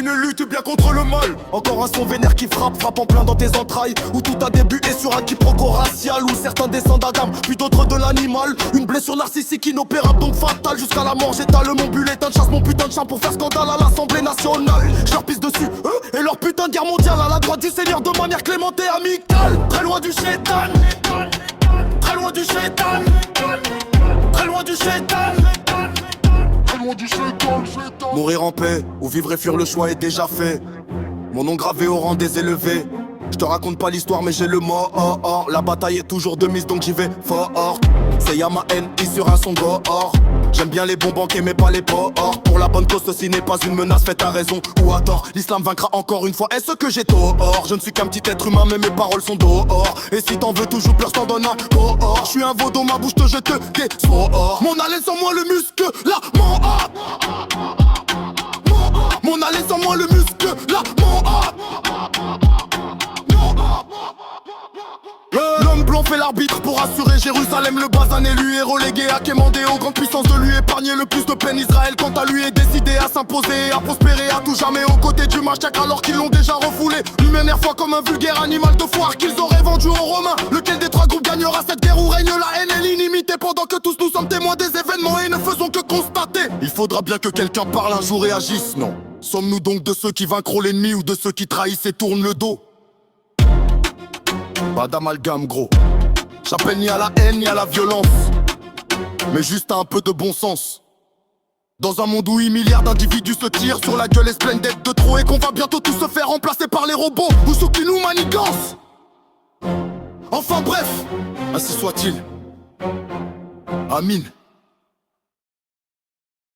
Une lutte bien contre le mal. Encore un son vénère qui frappe en plein dans tes entrailles. Où tout a débuté sur un quiproquo racial. Où certains descendent d'Adam, puis d'autres de l'animal. Une blessure narcissique inopérable donc fatale. Jusqu'à la mort j'étale mon bulletin de chasse, mon putain de chien pour faire scandale à l'Assemblée nationale. Je leur pisse dessus, eux et leur putain de guerre mondiale. À la droite du Seigneur de manière clémente et amicale. Très loin du shaitan, très loin du shaitan, très loin du shaitan. Mourir en paix ou vivre et fuir, le choix est déjà fait. Mon nom gravé au rang des élevés. Je te raconte pas l'histoire mais j'ai le mot. La bataille est toujours de mise donc j'y vais fort. C'est Yama NI sur un son dehors. J'aime bien les bons banquiers mais pas les porcs. Pour la bonne cause ceci n'est pas une menace, faites à raison ou à tort. L'islam vaincra encore une fois, est-ce que j'ai tort? Je ne suis qu'un petit être humain mais mes paroles sont dehors. Et si t'en veux toujours plus, je t'en donne un dehors. Je suis un veau dans ma bouche te jette des sorts. Mon haleine sans moi le muscle, la mort. Mon haleine sans moi le muscle, la mort. L'homme blanc fait l'arbitre pour assurer Jérusalem. Le basané lui est relégué à quémander aux grandes puissances de lui épargner le plus de peine. Israël quant à lui est décidé à s'imposer et à prospérer à tout jamais aux côtés du Mashiach alors qu'ils l'ont déjà refoulé. L'humaine fois comme un vulgaire animal de foire qu'ils auraient vendu aux Romains. Lequel des trois groupes gagnera cette guerre où règne la haine et l'inimité? Pendant que tous nous sommes témoins des événements et ne faisons que constater. Il faudra bien que quelqu'un parle un jour et agisse, non? Sommes-nous donc de ceux qui vaincront l'ennemi ou de ceux qui trahissent et tournent le dos? Pas d'amalgame gros. J'appelle ni à la haine ni à la violence, mais juste à un peu de bon sens. Dans un monde où 8 milliards d'individus se tirent sur la gueule et se plaignent d'être de trop, et qu'on va bientôt tous se faire remplacer par les robots ou ceux qui nous manigancent. Enfin bref, ainsi soit-il. Amin.